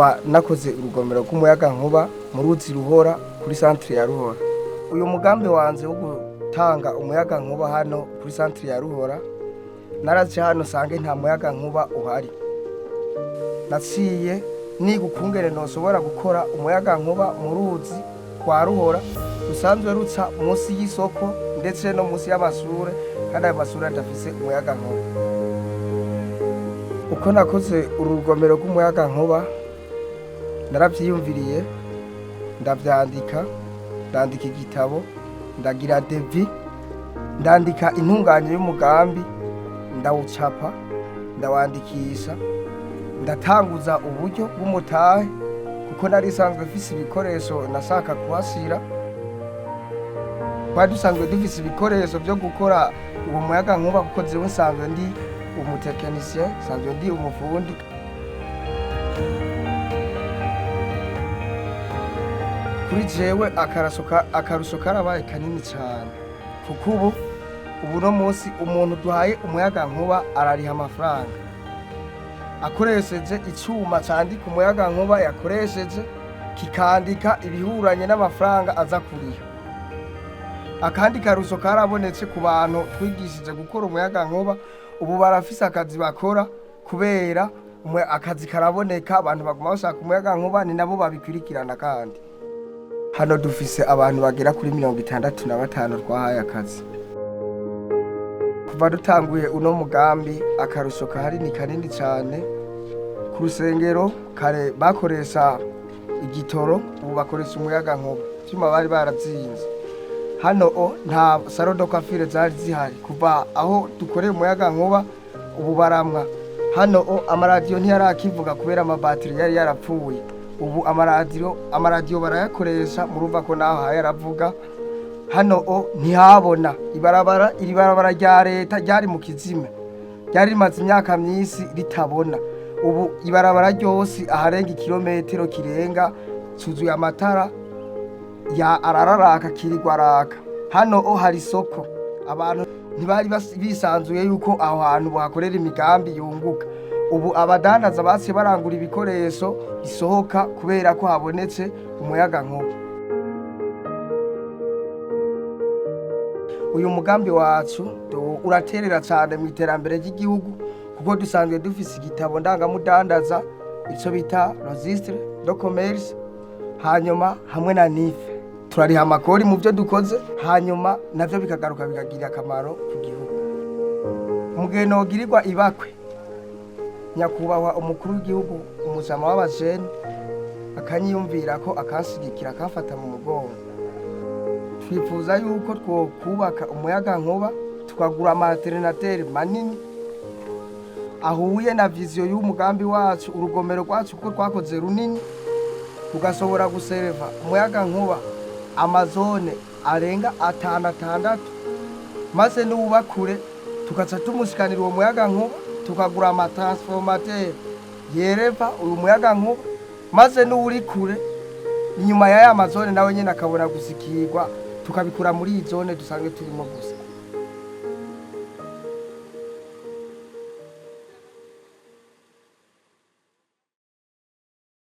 nkaba nakoze urugomero rw'umuyaga nkuba mu ruzi Ruhora kuri centre ya Ruhora. Uyu mugambi wanje wo gutanga umuyaga nkuba hano kuri centre ya Ruhora, naraje hano sange nta muyaga nkuba uhari. Naciye niga ukungene noshobora gukora umuyaga nkuba mu ruzi kwa Ruhora rusanzwe rutsa munsi y'isoko ndetse no munsi y'amashure, kandi ayo mashure adafise umuyaga nkuba. Uko nakoze urugomero rw'umuyaga nkuba naravyiyumviriye, ndavyandika, ndandika igitabo, ndagira devis, ndandika intunganye y'umugambi, ndawucapa, ndawandikisha, ndatanguza uburyo bw'umutahe kuko nari sanzwe mfise ibikoresho nashaka kuhashira. Twari dusanzwe dufise ibikoresho vyo gukora uwo muyaga nkuba kuko jewe nsanzwe ndi umutekinisien, nsanzwe ndi umufundi. Kuri jewe akarusho karabaye kanini cane kuko ubu no munsi umuntu duhaye umuyaga nkuba arariha amafaranga akoresheje icuma candika umuyaga nkuba yakoresheje kikandika ibihuranye n'amafaranga aza kuriha. Akandi karusho karabonetse ku bantu twigishije gukora umuyaga nkuba, ubu barafise akazi bakora kubera akazi karaboneka, abantu baguma bashaka umuyaga nkuba ni nabo babikurikirana. Kandi hano dufise abantu bagera kuri 65 twahaye akazi. Kuva dutanguye uno mugambi akarusho kahari ni kanini cane. Ku rusengero kare bakoresha igitoro, ubu bakoresha umuyaga nkuba, cyuma bari barazinze. Hano nta salon de coiffure zari zihari, kuva aho dukoreye umuyaga nkuba ubu baramwa. Hano amaradiyo ntiyarakivuga kubera amabatiri yari yarapfuye. Ubu amaradiyo barayakoresha, murumva ko naho yaravuga. Hano ntihabona iri barabara rya leta ryari mu kizime, ryari rimaze imyaka myinshi ritabona. Ubu ibarabara ryose aharenga ikilometero kirenga cuzuye amatara ya arararaka kirirwa araka. Hano hari isoko, abantu ntibari bisanzuye yuko aho hantu bahakorera imigambi yunguka. Ubu abadandaza basiye barangura ibikoresho bisohoka kubera ko habonetse umuyaga nkuba. Uyu mugambi wacu uraterera cyane mu iterambere ry'igihugu kuko dusanzwe dufise igitabo ndangamudandaza, ico bita registre de commerce, hanyuma hamwe na NIF. Turariha amakori mu byo dukoze, hanyuma navyo bikagaruka bikagira akamaro ku gihugu. Umugeno wogirirwa ibakwe, nyakubahwa umukuru w'igihugu umujama w'abajene akanyiyumvira ko akanshigikira akamfata mu mugongo. Twifuza yuko twokubaka umuyaga nkuba, tukagura amaterinateur manini ahuye na vision y'umugambi wacu. Urugomero rwacu ko twakoze runini, tugasobora gusereva umuyaga nkuba amazone arenga 6, maze n'ubakure tukaca tumushikanira uwo muyaga nkuba, tukagura amatransformateur yereva uyu muyaga nkuba, maze n'uri kure inyuma ya mazone nawe nyene akabona gusikirwa, tukabikura muri iyi zone dusanzwe turimo gusa.